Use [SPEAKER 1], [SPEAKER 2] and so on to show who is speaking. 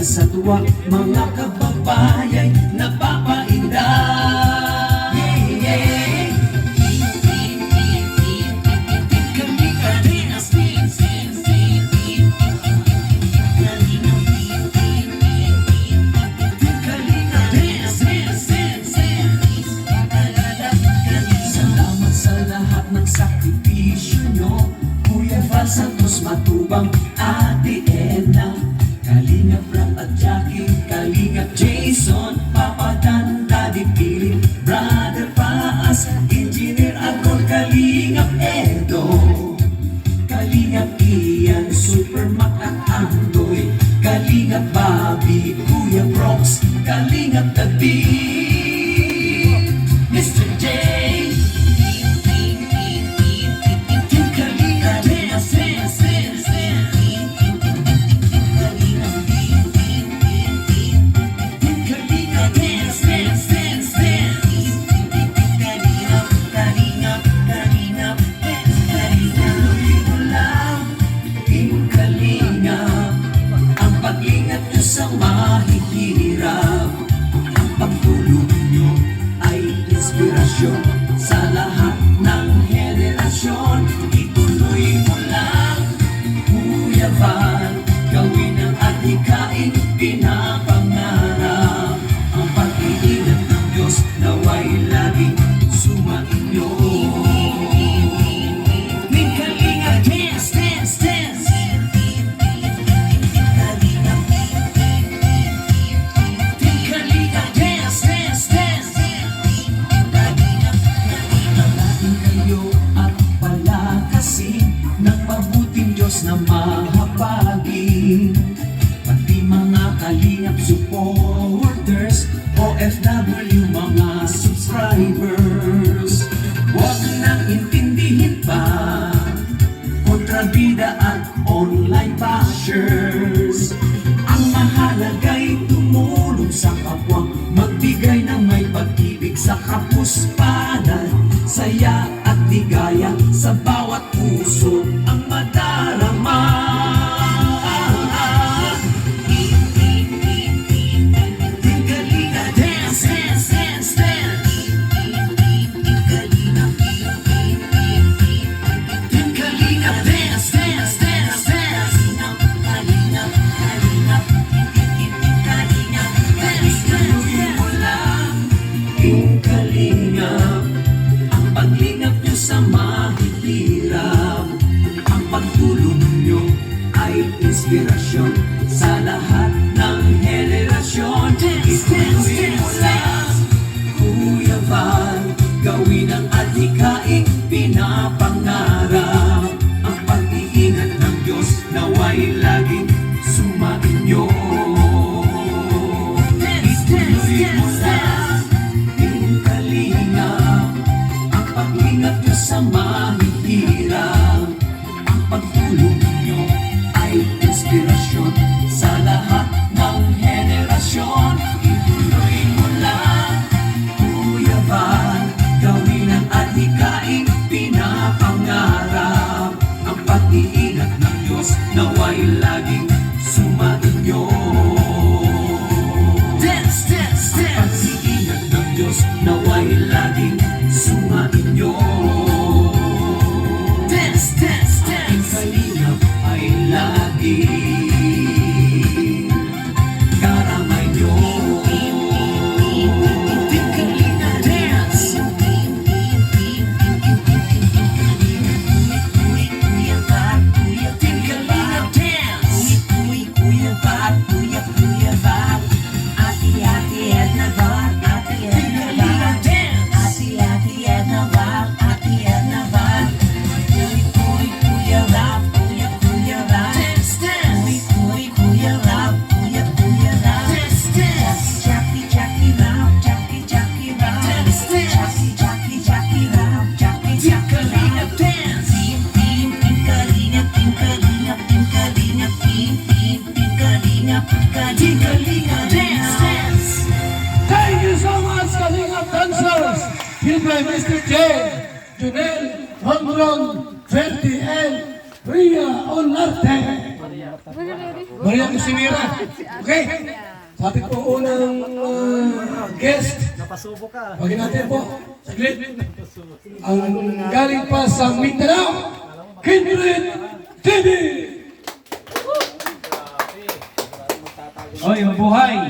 [SPEAKER 1] Sa tuwa, mga kababayay napapainda. Salamat sa lahat ng sakripisyo nyo, Kuya Val Santos Matubang, Ate Edna, Kalingap Rap at Jackie, Kalingap Jason, Papa Dan, Daddy Philip, Brother Paas, Engineer Agor, Kalingap Edo, Kalingap Ian, Super Mac at Andoy, Kalingap Bobby, Kuya Brox, Kalingap David, Mr. J, sa mahihirap. Ang pagtulong nyo ay inspirasyon sa lahat ng henerasyon. Ituloy mo lang, Kuya Val, gawin ang adhikain pinapangarap. Ang pag-iingat ng Diyos naway laging sumainyo. Na mahapagin, pati mga Kalingap supporters, OFW mga subscribers. Huwag nang intindihin pa kontrabida at online bashers. Ang mahalaga'y tumulong sa kapwa, magbigay ng may pag-ibig sa kapuspanan, saya at ligaya sa bawat puso ang madarama. Inspirasyon sa lahat ng henerasyon. Ituloy mo lang, Kuya Val, gawin ang adhikaing pinapangarap. Ang pag-iingat ng Diyos naway laging sumainyo. Ituloy mo lang, Team Kalingap, ang pag-ingat nyo sa mahihirap. Ang pagtulong nyo ay inspirasyon sa lahat ng henerasyon. Ituloy mo lang, Kuya Val, gawin ang adhikaing pinapangarap. Ang pag-iingat ng Diyos naway laging sumainyo. Ang pag-iingat ng Diyos naway laging sumainyo. Ang Kalingap ay laging karamay nyo. Team Kalingap Dance. Team Kalingap Dance.
[SPEAKER 2] Bertie and Ria Olarte. Maria Casimira. Okay. Sabi po unang guest.
[SPEAKER 3] Napasubo ka.
[SPEAKER 2] Bagay natin po. Saglit. Ang galing pa sa Mindanao. Kindred TV.
[SPEAKER 1] Oy, mabuhay!